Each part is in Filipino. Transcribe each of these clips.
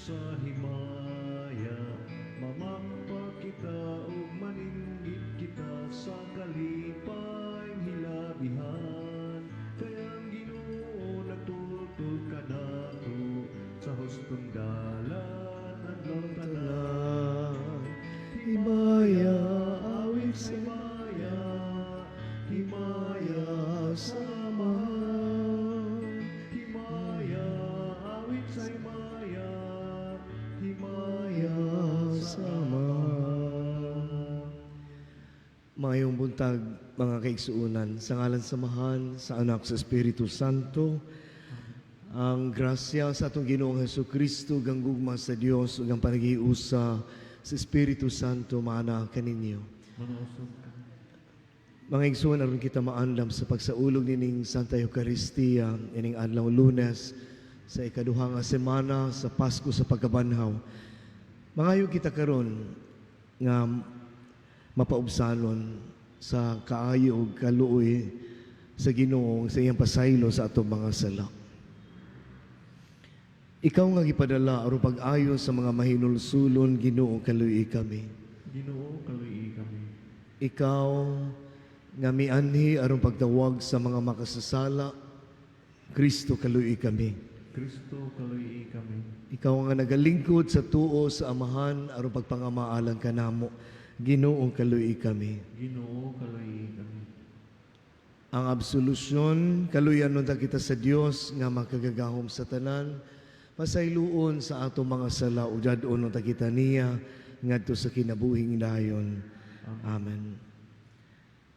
sa himaya, mamakpa kita ug maninggit kita sa kalipayng hilabihan. Kaya ang Ginoo nagtutol ka nato sa hustong dalan adlaw tanan. Himaya, awit sa Himaya, himaya sa himaya, awit sa himaya, himaya sa Mayong buntag, mga kaigsuunan, sa ngalan samahan, sa anak sa Espiritu Santo, ang grasya sa atong Ginoong Hesukristo, ganggugma sa Dios, ug ang panagiusa sa Espiritu Santo, maana kaninyo. Manusog ka. Mga igsuon, aron kita maandam sa pagsaulog nining Santa Eucharistia, ining adlaw Lunes, sa ikaduha nga semana sa Pasko sa pagkabanhaw. Mangayo kita karon nga mapaubsanon sa kaayo ug kaluoy sa Ginoo sa iyang pasaylo sa atong mga sala. Ikaw nga gipadala aron pag-ayo sa mga mahinulsulon, Ginoo, kaluoy kami. Ginoo, kaluoy kami. Ikaw nga mianhi aron pagtawag sa mga makasasala, Kristo, kaluoy kami. Kristo, kaluoy kami. Ikaw nga nagalingkod sa tuo sa Amahan aron pagpangamaalan kanamo, Ginoo, kaluoy kami. Ginoo, kaluoy kami. Ang absolusyon, kaluyan nun ta kita sa Dios nga makagagahom sa tanan, pasayloon sa ato mga sala, ujadon nun ta kita niya, ngadto sa kinabuhing dayon. Amen.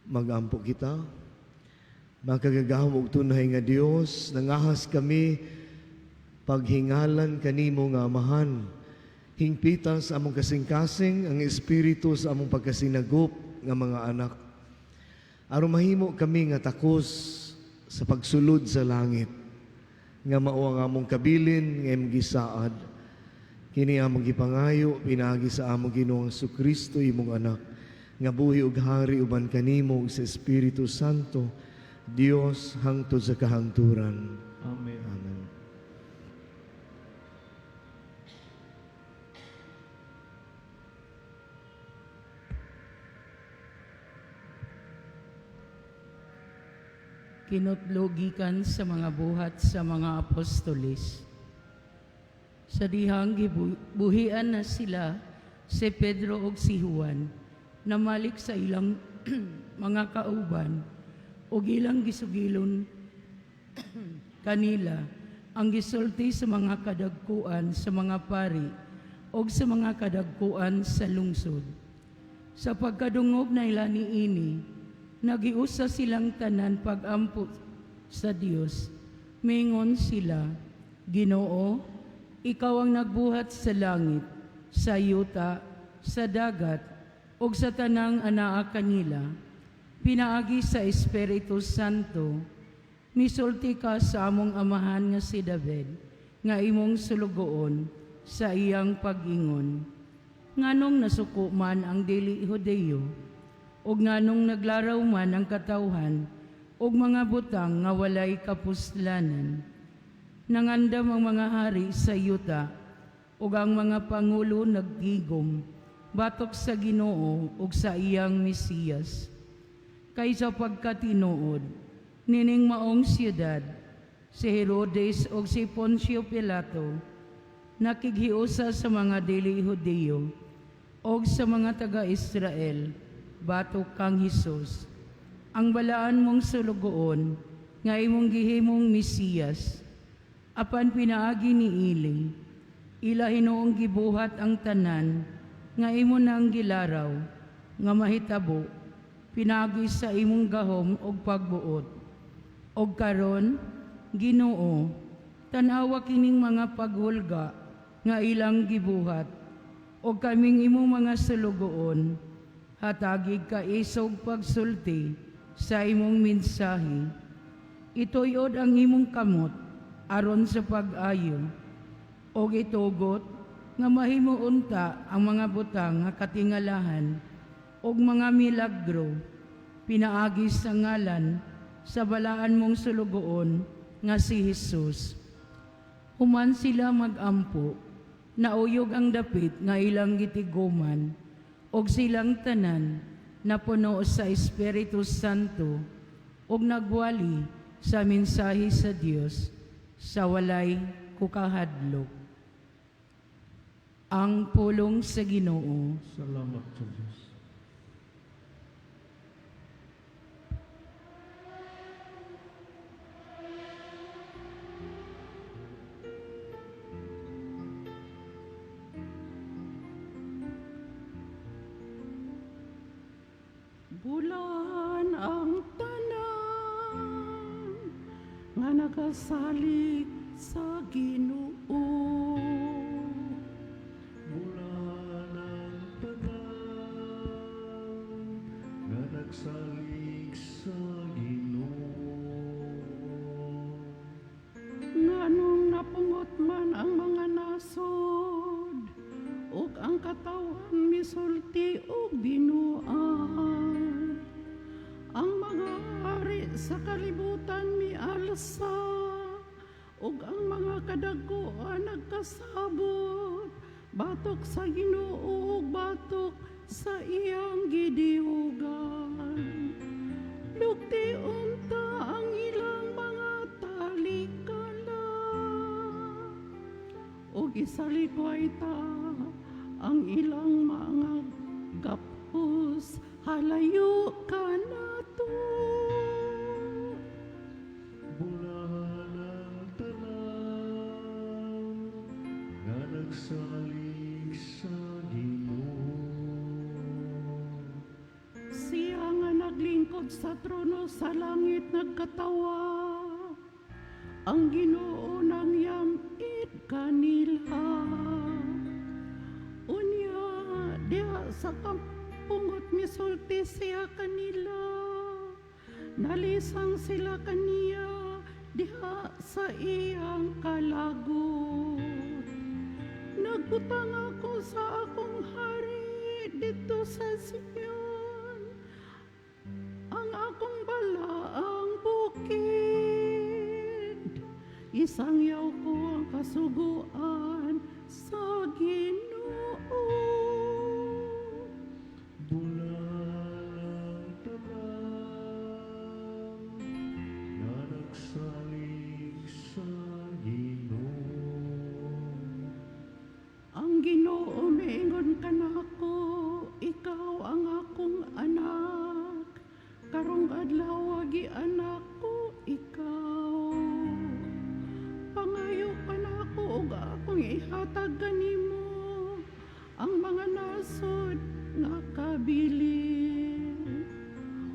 Magampo kita. Makagagahom og tunay nga Dios, nangahas kami paghingalan kanimo nga Amahan. Hingpitan sa among kasing-kasing ang Espiritu sa among pagkasinagop nga mga anak. Aron mahimo kami nga takos sa pagsulod sa langit, nga mao ang among kabilin nga imong gisaad. Kini among gipangayo pinaagi sa among Ginoong Jesucristo imong anak, nga buhi ug hari uban kanimo ug sa Espiritu Santo, Dios hangtod sa kahangturan. Amen. Amen. Kinutlogikan sa mga buhat sa mga apostoles. Sa dihang buhian na sila si Pedro ug si Juan, namalik sa ilang mga kauban ug ilang gisugilon kanila ang gisulti sa mga kadagkuan sa mga pari ug sa mga kadagkuan sa lungsod. Sa pagkadungog na ila niini, nagiusa silang tanan pag-ampo sa Dios. Mingon sila, Ginoo, ikaw ang nagbuhat sa langit, sa yuta, sa dagat, ug sa tanang anaa kanila. Pinaagi sa Espiritu Santo, misulti ka sa among amahan nga si David, nga imong sulugoon sa iyang pag-ingon. Nganong nasuko man ang dili Hudeyo, ug nganong naglaraw man ang katawhan ug mga butang nga walay kapuslanan. Nangandam ang mga hari sa yuta ug ang mga pangulo nagtigom batok sa Ginoo ug sa iyang Mesiyas. Kaysa pagkatinuod nining maong siyudad, si Herodes ug si Poncio Pilato nakighiusa sa mga dili Hudeyo ug sa mga taga-Israel batok kang Hesus, ang balaan mong sulugoon, nga imong gihimong Mesiyas, apan pinaagi ni Ili, ila hinuong gibuhat ang tanan, nga imo nang gilaraw, nga mahitabo, pinaagi sa imong gahom og pagbuot. Og karon, Ginoo, tanawa kining mga paghulga, nga ilang gibuhat, og kaming imong mga sulugoon, hatagig ka isog pagsulti sa imong mensahe. Ituyod ang imong kamot aron sa pag-ayo, o itugot nga mahimuunta ang mga butang nga katingalahan og mga milagro, pinaagi sa ngalan sa balaan mong sulugoon nga si Hesus. Human sila magampo, nauyog ang dapit nga ilang gitiguman, og silang tanan na puno sa Espiritu Santo, og nagwali sa mensahe sa Dios sa walay kukahadlok. Ang pulong sa Ginoo. Salamat sa Diyos. Bulan ang tanan nga nagasalig sa Ginoo. Bulan ang tanan nga nagsalig sa Ginoo. Nganong napungot man ang mga nasod, ug ang katawan misulti ug binuang. Ang mga hari sa kalibutan mialsa, ug ang mga kadaguan nagkasabot, batok sa Ginoo ug batok sa iyang gidiugan. Lugti unta ang ilang mga talikala, ug isalikway ta ang ilang mga gapos, halayo ka nato. Bulan ang tanan nga nagsalig sa Ginoo. Siya nga naglingkod sa trono sa langit nagkatawa, ang Ginoo nang yamit kanila. Unya diha sa kampungot misulti siya kanila, nalisang sila kaniya diha sa iyang kalagot. Nagbutang ako sa akong hari dito sa Sion, ang akong balaang bukid. Isangyaw ko ang kasuguan sa Ginoo. Bulan ang tanan nga nagsalig sa Ginoo. Ang Ginoo miingon kanako, ikaw ang akong anak, karong adlaw anak ko ikaw. Pangayo ka nako ug akong ihatag kanimo ang mga nasod nga kabilin,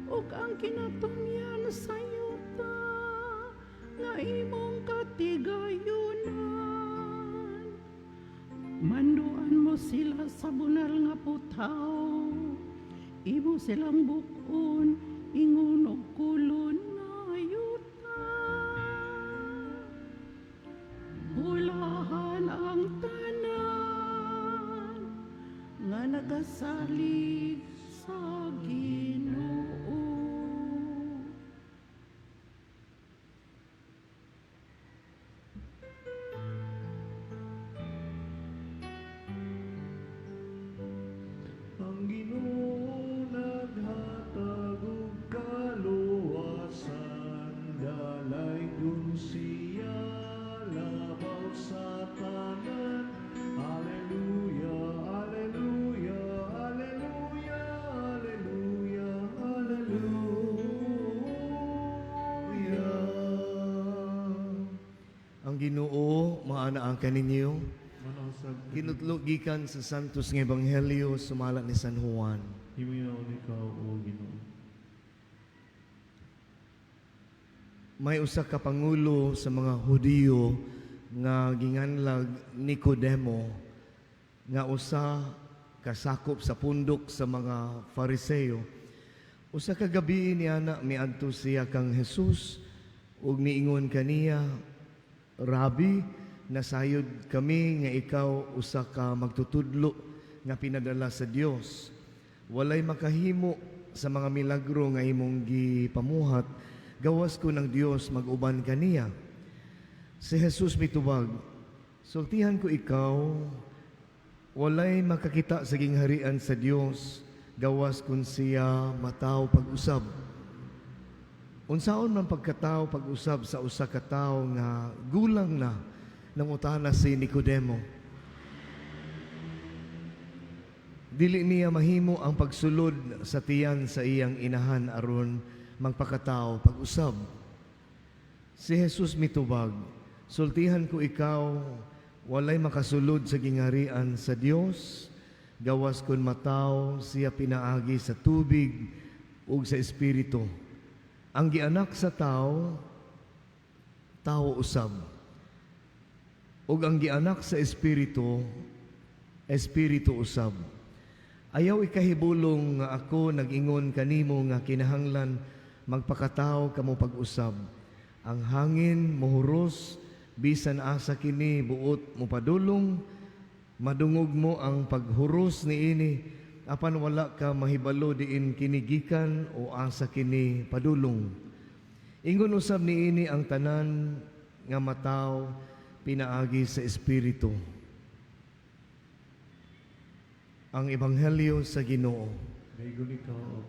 ug ang kinatumyan sa yuta nga imong katigayunan. Manduan mo sila sa bunal nga putaw, imo silang bukon, ingon og kulon na yuta. Bulahan ang tanan nga nagasalig sa Ginoo. Ang Ginoo naghatag og kaluwasan, dalaygon siya labaw sa tanan. Alleluia, alleluia, alleluia, alleluia, alleluia. Ang Ginoo maanaan kaninyo. Manasag Kinutlog gikan sa Santos nga Ebanghelyo sumalat ni San Juan. himiyaw ikaw o Ginoo. May usa ka pangulo sa mga Hudiyo nga ginganlag Nicodemo nga usa kasakop sa pundok sa mga Fariseo. Usa ka gabi niana miadto siya kang Jesus ug niingon kaniya, Rabi, nasayod kami nga ikaw usa ka magtutudlo nga pinadala sa Dios. Walay makahimo sa mga milagro nga imong gipamuhat, gawas ko ng Dios mag-uban kaniya. Si Jesus mitubag, sultihan ko ikaw walay makakita sa gingharian sa Dios gawas kun siya mataw pag-usab. Unsaon man pagkataw pag-usab sa usa ka tawo nga gulang na nangutana si Nicodemo. Dili niya mahimo ang pagsulod sa tiyan sa iyang inahan aron magpakataw pag-usab. Si Jesus mitubag, sultihan ko ikaw, walay makasulod sa gingharian sa Dios, gawas kun mataw siya pinaagi sa tubig ug sa espiritu. Ang gianak sa tao, tao usab. Ug ang gianak sa espiritu, espiritu usab. Ayaw ikahibulong nga ako nag-ingon kanimo nga kinahanglan magpakataw kamo pag-usab. Ang hangin mohuros bisan asa kini buot mo padulong, madungog mo ang paghuros niini apan wala ka mahibalo diin kinigikan o asa kini padulong. Ingon usab niini ang tanan nga mataw pinaagi sa espiritu. Ang ebanghelyo sa Ginoo. Maygon ikaw, O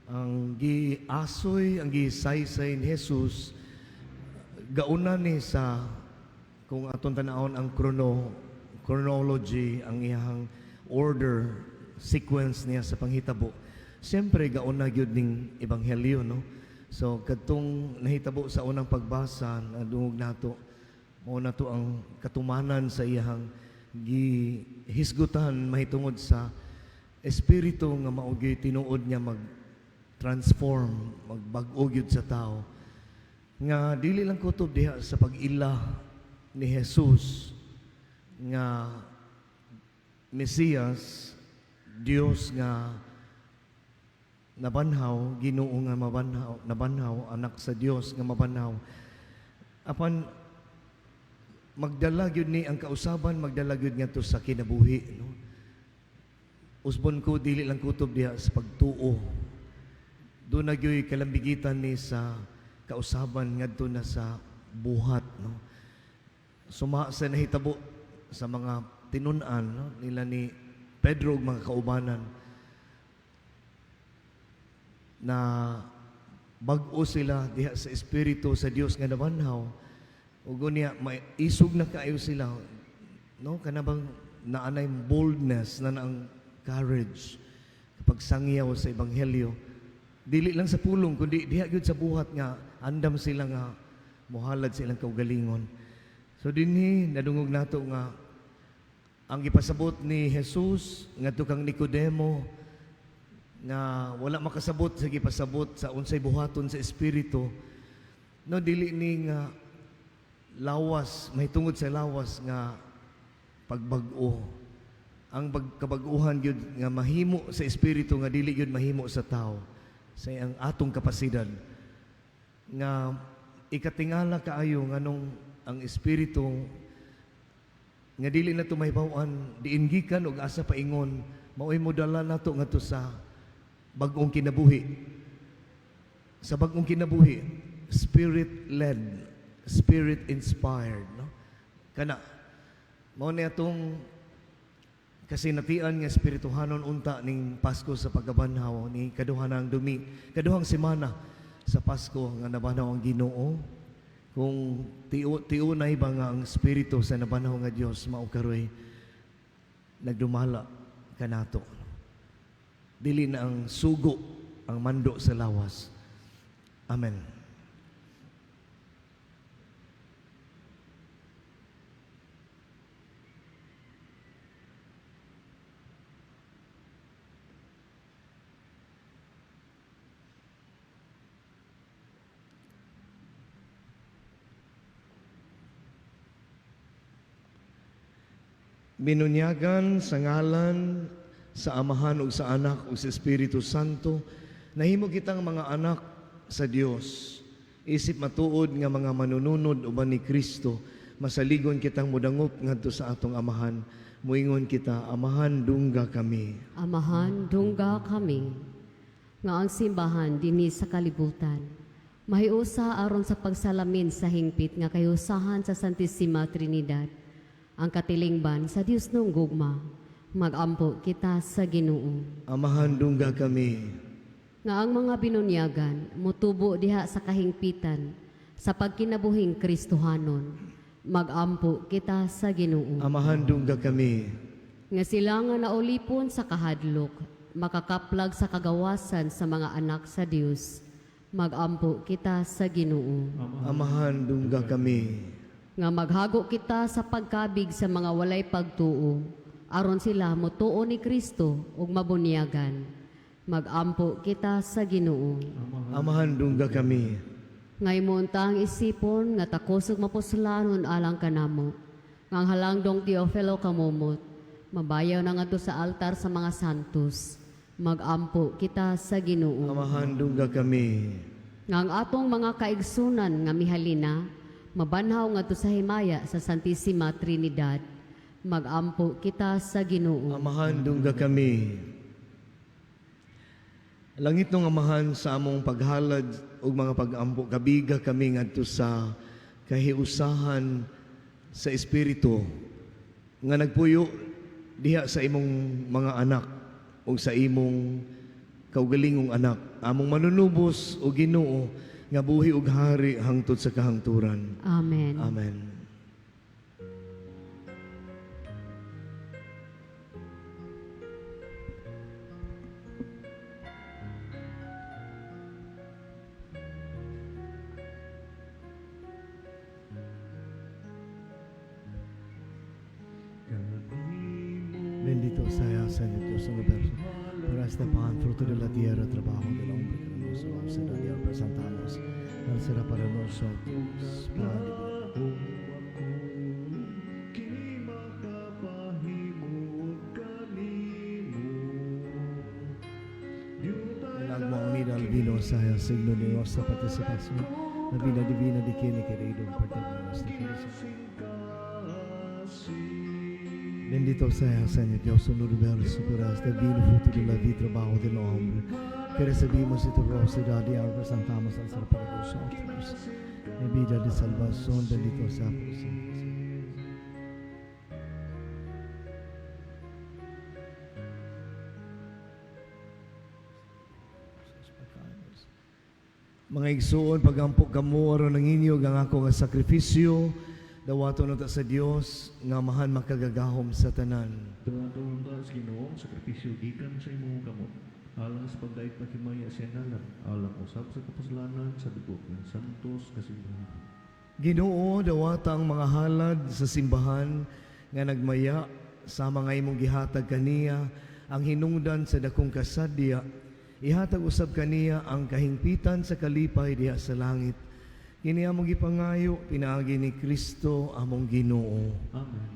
Ang giasoy, ang gisaysay ni Jesus, gauna ni sa, kung aton tanawon ang chronology, ang iyang order, sequence niya sa panghitabo. Siyempre, gauna gyud ning ebanghelyo, no? So, kadtong nahitabo sa unang pagbasa, nadungog nato, mao na to ang katumanan sa iyang gihisgutan mahitungod sa espiritu nga maugyoy tinuod niya mag-transform, magbag-o gyud sa tao. Nga dili lang kutob diha sa pag-ila ni Jesus nga Mesiyas, Dios nga nabanhaw, Ginoo nga mabanhaw, nabanhaw, anak sa Dios nga mabanhaw. Apan magdala gyud ni ang kausaban, magdala gyud ngadto sa kinabuhi, no? Usbon ko dili lang kutob diha sa pagtuo. Do na gyoy kalambigitan ni sa kausaban ngadto na sa buhat, no? Suma sa nahitabo sa mga tinun-an, no? Nila ni Pedro ug mga kaubanan na bag-o sila diha sa espiritu sa Dios nga nabanhaw. Ug niya may isog na kaayo sila, no? Kanabang naanay boldness na ang courage kapag sangyaw sa ebanghelyo. Dili lang sa pulong kundi diha gyud sa buhat nga andam sila nga mohalad sa ilang kaugalingon. So dinhi nadungog nato nga ang gipasabot ni Jesus ngadto kang Nicodemo nga wala makasabot sa gipasabot sa unsay buhaton sa espiritu, no? Dili ni nga lawas, mahitungod sa lawas nga pagbag-o. Ang kabag-uhan gyud nga mahimo sa espiritu nga dili gyud mahimo sa tao sa ang atong kapasidad nga ikatingala kaayo nganong ang espiritu nga dili na to mahibaw-an diin gikan og asa paingon maoy modala nato ngadto sa bag-ong kinabuhi. Sa bag-ong kinabuhi, spirit-led, spirit-inspired, no? Kana mao ni atong kasinatian nga espirituhanon unta ning Pasko sa pagkabanhaw ni kaduhanang kaduhang semana sa Pasko nga nabanhaw ang Ginoo. Kung tiunay ba nga ang espiritu sa nabanhaw nga Dios mao karoy nagdumala kanato. Dili na ang sugo ang mando sa lawas. Amen. Binunyagan sa ngalan sa Amahan ug sa Anak ug sa Espiritu Santo, nahimo kitang mga anak sa Dios. Isip matuod nga mga manununod uban ni Kristo, masaligon kitang mudangop ngadto sa atong Amahan. Muingon kita, Amahan, dungga kami. Amahan, dungga kami, nga ang simbahan dinhi sa kalibutan. Mahiusa aron sa pagsalamin sa hingpit nga kayusahan sa Santissima Trinidad, ang katilingban sa Dios nung gugma, magampo kita sa Ginoo. Amahan dungga kami. Nga ang mga binunyagan, mutubo diha sa kahingpitan, sa pagkinabuhing Kristohanon, magampo kita sa Ginoo. Amahan dungga kami. Nga sila nga naulipon sa kahadlok, makakaplag sa kagawasan sa mga anak sa Dios, magampo kita sa Ginoo. Amahan dungga kami. Nga maghago kita sa pagkabig sa mga walay pagtuo, aron sila motuo ni Kristo ug mabunyagan, magampo kita sa Ginoo. Amahan dungga kami. Ngay montang isipon nga takosog mapuslanon alang kanamo, ngang halangdong Teofilo kamumot, mabayaw na ngadto sa altar sa mga santos, magampo kita sa Ginoo. Amahan dungga kami. Ngang atong mga kaigsunan nga mihalina, mabanhaw ngadto sa himaya sa Santissima Trinidad, magampo kita sa Ginoo. Amahan dungga kami. Langit nung amahan sa among paghalad ug mga pag-ampo kabiga kami ngadto sa kahiusahan sa espiritu nga nagpuyo diha sa imong mga anak ug sa imong kaugalingong anak, among manunubos o Ginoo nga buhi ug hari hangtod sa kahangturan. Amen. Amen. Bendito seas en Dios universo, por este pan, fruto de la tierra, trabajo del hombre que nos será y lo presentamos. Él será para nosotros pan divino. El alma unida al vino sea signo de nuestra participación, la vida divina de quien he querido partir de nuestra felicidad. Bendito sea, Señor Dios, en el universo, por este vino fruto de la vida, trabajo del hombre, que recibimos y tu rostro y ahora presentamos al ser para nosotros. En vida de salvación, bendito sea por siempre. Mga igsoon, pagampok kamo aron ng inyo ang ako nga sakripisyo, dawato na ta sa Dios nga mahan makagagahom sa tanan. Tuwan ta sa Ginoo, sakripisyo gikan sa imong kamot. Alang sa pagdaig pakimaya sa nalan, alang usab sa kapasalanan sa dugo ng santos kasimbahan. Ginoo, dawata ang mga halad sa simbahan nga nagmaya sa mga imong gihatag kaniya ang hinungdan sa dakong kasadya. Ihatag usab kaniya ang kahingpitan sa kalipay diha sa langit. Kini among gipangayo pinaagi ni Kristo among Ginoo. Amen.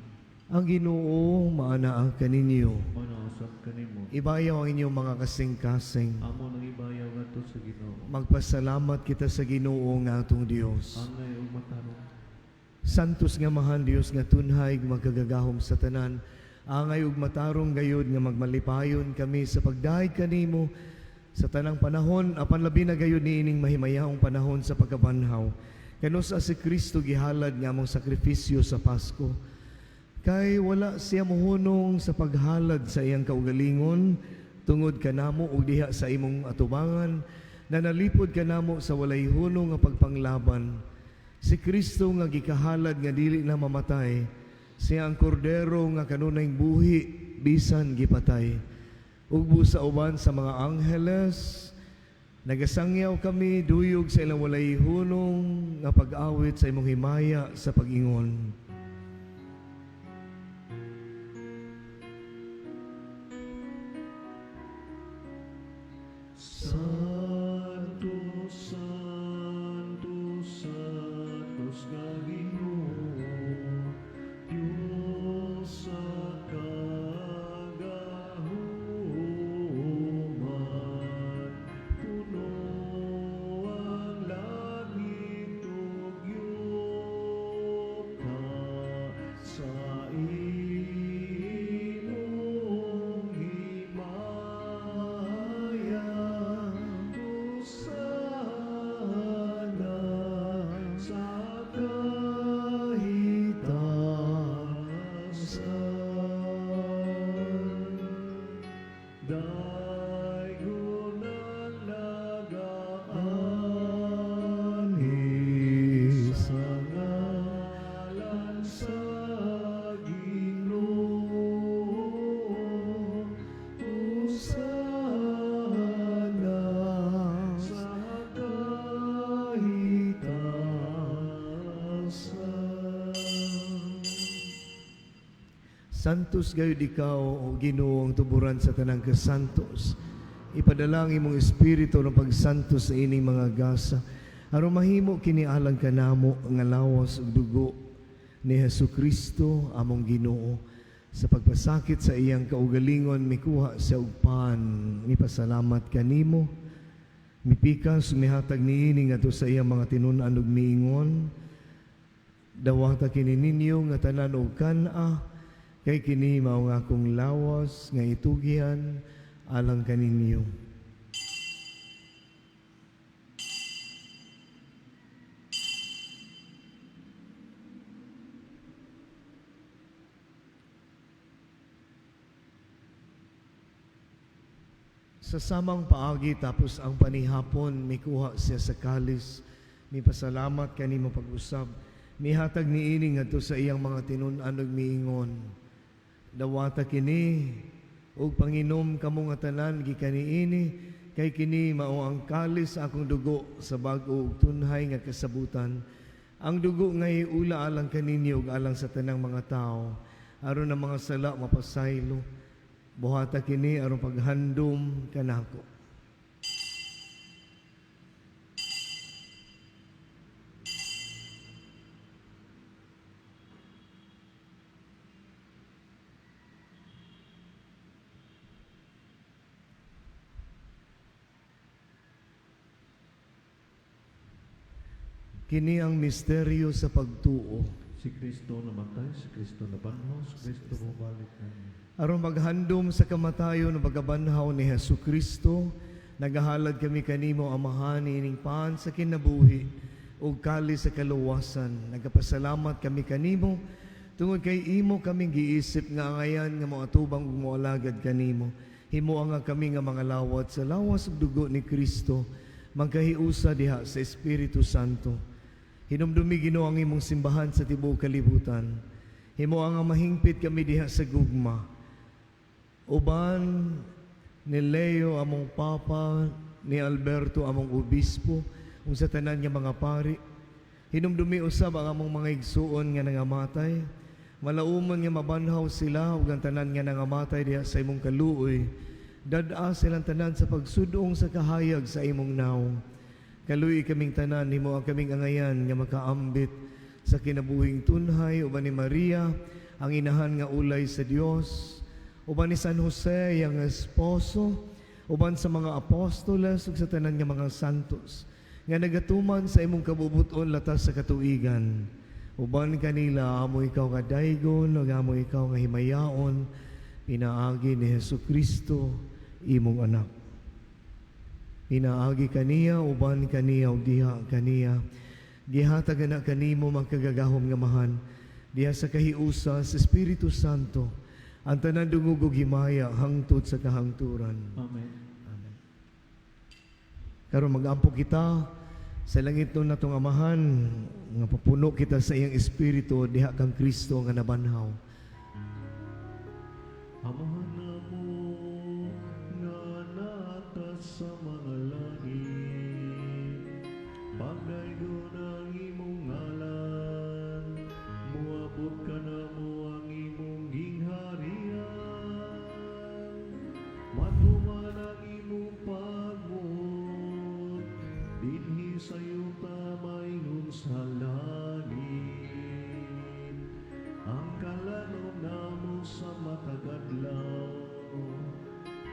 Ang Ginoo maanaa kaninyo. Manausap kanimo. Ibayaw ang inyong mga kasing-kasing. Amo nang ibayaw ngadto sa Ginoo. Magpasalamat kita sa Ginoo nga atong Dios. Angay ug matarong. Santos nga mahal Dios nga tunhay magkagagahom sa tanan. Angay ug matarong gayud nga magmalipayon kami sa pagdaig kanimo sa tanang panahon, apan labi na gayud niining mahimayahong panahon sa pagkabanhaw. Kanusa si Kristo gihalad nga among sakripisyo sa Pasko. Kay wala siya mohunong sa paghalad sa iyang kaugalingon, tungod kanamo ug diha sa imong atubangan, na nalipod kanamo sa walay hunong nga pagpanglaban. Si Kristo nga gikahalad nga dili na mamatay, siya ang kordero nga kanunay buhi, bisan gipatay. Ug busa uban sa mga angheles, nagasangyaw kami duyog sa ilang walay hunong nga pag-awit sa imong himaya sa pag-ingon. Santos, Santos, Santos nga Ginoo, Diyos sa kagahuman, puno ang langit ug yuta. Santos gayud ikaw o Ginoo ang tuburan sa tanang kasantos. Ipadala ang imong espiritu ng pagsantos sa ining mga gasa aron mahimo kini alang kanamo nga lawas ug dugo ni Hesukristo among Ginoo. Sa pagpasakit sa iyang kaugalingon mikuha sa ugpan ni pasalamat kanimo. Mipikas mihatag niini ngadto sa iyang mga tinun-an ug miingon. Dawata kini ninyo nga tanan og kan-a kay kini mao nga akong lawas nga itugihan alang kaninyo. Sa samang paagi tapos ang panihapon mikuha siya sa kalis, mipasalamat kanimo pag-usab, mihatag niini ngadto sa iyang mga tinun-an ug miingon. Dawata kini ug panginom kamo nga tanan gikaniini kay kini mao ang kalis sa akong dugo sa bag-o ug tunhay nga kasabutan. Ang dugo nga iula alang kaninyo ug alang sa tanang mga tao aron ang mga sala mapasaylo. Buhata kini aron paghandom kanako. Kini ang misteryo sa pagtuo. Si Kristo namatay, si Kristo nabanhaw, si Kristo bumalik kami. Aron maghandom sa kamatayon ng pagabanhaw ni Hesukristo, nagahalad kami kanimo amahan ining paan sa kinabuhi ug kali sa kaluwasan. Nagapasalamat kami kanimo tungod kay imo kaming giisip nga angayan nga moatubang ug moalagad kanimo. Himuang nga kami nga mga lawat sa lawas ug dugo ni Kristo, magkahiusa diha sa Espiritu Santo. Hinumdumi Ginoo ang imong simbahan sa tibuok kalibutan. Himuang nga mahingpit kami diha sa gugma. Uban ni Leo among Papa, ni Alberto among Obispo, ug sa tanan nga mga pari. Hinumdumi usab ang among mga igsuon nga nangamatay. Malaumon nga mabanhaw sila ug ang tanan nga nangamatay diha sa imong kaluoy. Dad-a silang tanan sa pagsudong sa kahayag sa imong naong. Kaluoy kaming tanan, himo ang kaming angayan nga makaambit sa kinabuhing tunhay uban ni Maria, ang inahan nga ulay sa Dios, uban ni San Jose, yang esposo, uban sa mga apostoles ug sa tanan nga mga santos, nga nagatuman sa imong kabubuton latas sa katuigan. Uban kanila, amo ikaw nga daygon, ug amo ikaw nga himayaon, pinaagi ni Hesukristo, imong anak. Pinaagi kaniya, uban kaniya, ug diha kaniya. Gihatag na kanimo magkagagahom nga mahan, diha sa kahiusa sa Espiritu Santo, ang tanan dungog ug himaya hangtod sa kahangturan. Amen. Amen. Karon mag-ampo kita sa langit nun natong amahan, nga papuno kita sa iyang espiritu diha kang Kristo nga nabanhaw. Amahan na mo nga naatas sa mga langit, bagay doon ang imong ngalan, muabot ka na mo ang imong gingharian, matuman ang imong pagmod, dinhi sa iyong tamaingon sa langit, ang kalanom namo sa matagadlaw,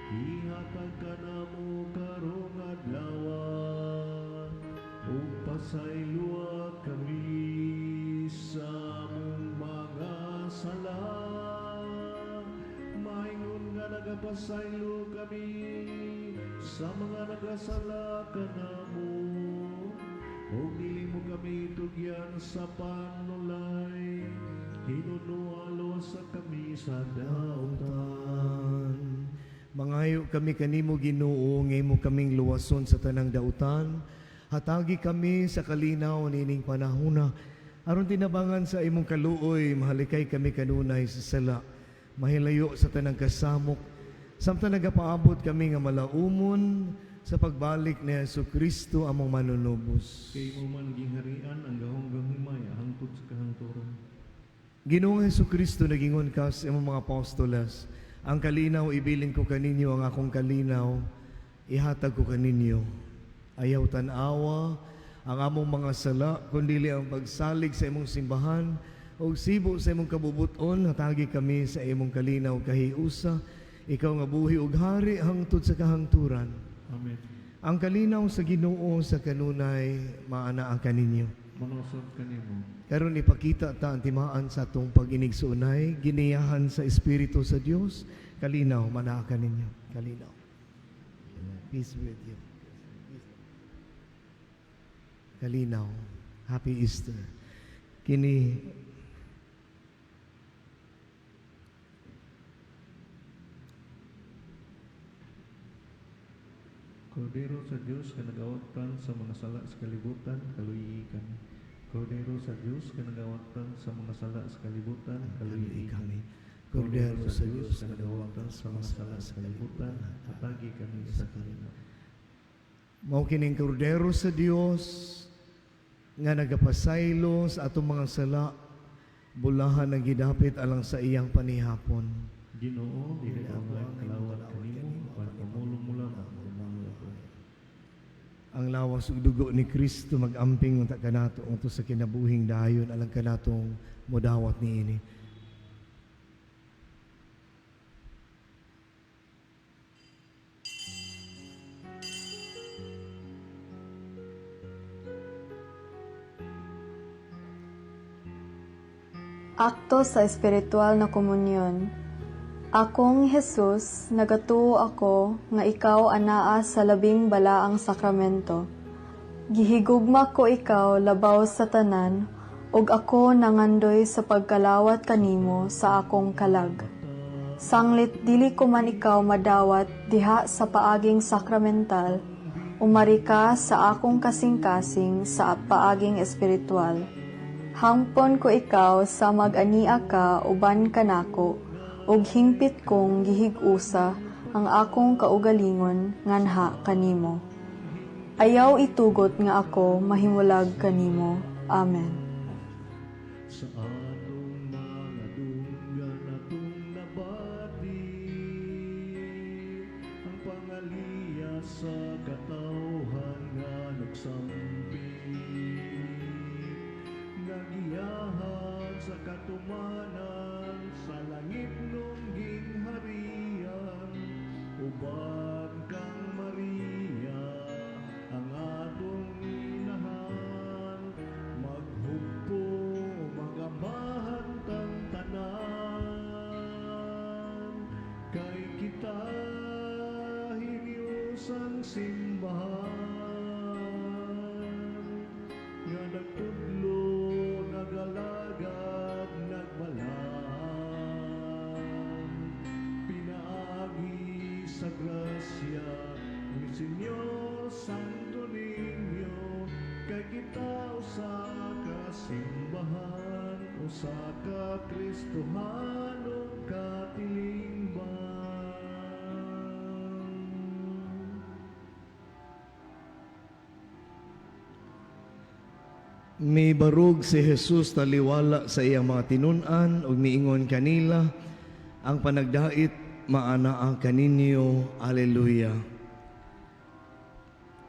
ihatag ka namo karong adlaw, ug pasayloa kami sa among mga sala, maingon nga nagapasaylo kami sa mga nagasala kanamo, ug dili mo kami tugyan sa panulay, hinunualo sa kami sa dautan. Mangayo kami kanimo Ginoo, nga imo kaming luwason sa tanang dautan. Hatagi kami sa kalinaw nining panahona, aron tinabangan sa imong kaluoy, mahalikay kami kanunay sa sala, mahilayo sa tanang kasamok, samtang nagapaabot kami nga malaumon sa pagbalik ni Hesukristo among manunubos. Kay mo man gingharian ang gahong himaya hangtod sa kahangturan. Ginoong Hesukristo, nagingon ka sa imong mga apostolas, ang kalinaw ibilin ko kaninyo, ang akong kalinaw ihatag ko kaninyo. Ayaw tanawa ang among mga sala, kundili ang pagsalig sa imong simbahan, o sibo sa imong kabubuton, hatagi kami sa imong kalinaw kahiusa, ikaw nga buhi ug hari hangtod sa kahangturan. Amen. Ang kalinaw sa Ginoo sa kanunay maanaa kaninyo. Manosod kanimo. Karon ipakita ta ang timaan sa atong pag-inigsunay, giniyahan sa Espiritu sa Dios, kalinaw manaa kaninyo. Kalinaw. Peace with you. Kalinaw. Happy Easter. Kini Kordero sa Diyos ka nagawatan sa mga sala sa kalibutan, kaluyi kami. Kordero sa Diyos ka nagawatan sa mga sala sa kalibutan, kaluyi kami. Kordero sa Diyos ka nagawatan sa mga sala sa kalibutan, hatagi kami sa kalinaw. mao kining kordero sa Dios nga nagapasaylo sa atong mga sala, bulahan ang gidapit alang sa iyang panihapon. Ginoo, dili ko ang kalawat kanimo, pagpamulong mo lamang. Ang lawas ug dugo ni Kristo magamping unta kanato unto sa kinabuhing dayon alang kanatong modawat niini. Akto sa espiritual na komunyon. Akong Jesus, nagatuo ako nga ikaw anaa sa labing balaang sakramento. Gihigugma ko ikaw labaw sa tanan, ug ako nangandoy sa pagkalawat kanimo sa akong kalag. Sanglit dili ko man ikaw madawat diha sa paaging sakramental, umari ka sa akong kasing-kasing sa paaging espiritual. Hangpon ko ikaw sa mag-ania ka uban kanako, ug hingpit kong gihig-usa ang akong kaugalingon nganha kanimo. Ayaw itugot nga ako mahimulag kanimo. Amen. Sa atong mga dunggan atong nabati, ang pangaliya sa katawhan nga nagsampi, nagiyahan sa katumanan sa langit nung ginharian, uban kang Maria, ang atong inahan, maghugpo magamahan tang tanan, kay kita hiniusang simbahan, nga nagtudlo, nagalagad, nagbalaan, pinaagi sa grasya ni Senyor Santo Niño, kay kita usa ka simbahan, usa ka Kristohanon katilingban. May barug si Jesus taliwala sa iyang mga tinun-an ug miingon kanila, ang panagdait maanaa kaninyo. Alleluia.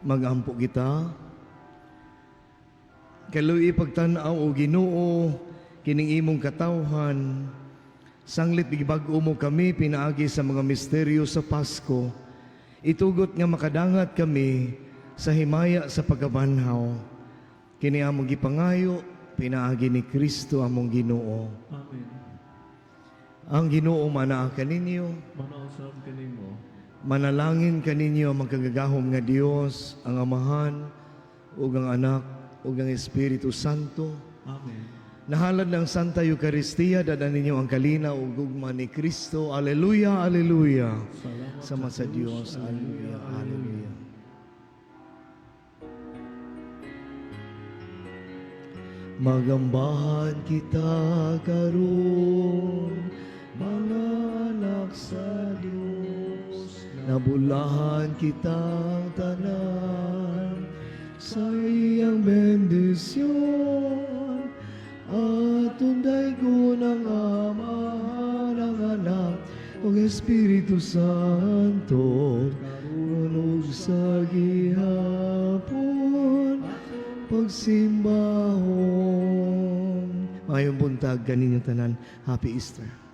Magampo kita. Kaluy pagtan-aw o Ginoo kining imong katawhan, sanglit gibag-o mo kami pinaagi sa mga misteryo sa Pasko. Itugot nga makadangat kami sa himaya sa pagkabanhaw. Kini among gipangayo pinaagi ni Kristo among Ginoo. Amen. Ang Ginoo manaa kaninyo, Manausab kanimo. manalangin kaninyo ang magkagagahom nga Dios, ang Amahan, ug ang Anak, ug ang Espiritu Santo. Amen. Nahalad ng Santa Eucharistia, dadan ninyo ang kalinaw ug gugma ni Kristo. Alleluia, alleluia. Salamat Sama sa Dios. Alleluia, alleluia. Magambahan kita karon, mga anak sa Dios, nabulahan kitang tanan sa iyang bendisyon at tunday ko ng Ama, ng Anak, o Espiritu Santo, karon sa gihapon, pagsimbahon. Mayong buntag kaninyo tanan. Happy Easter.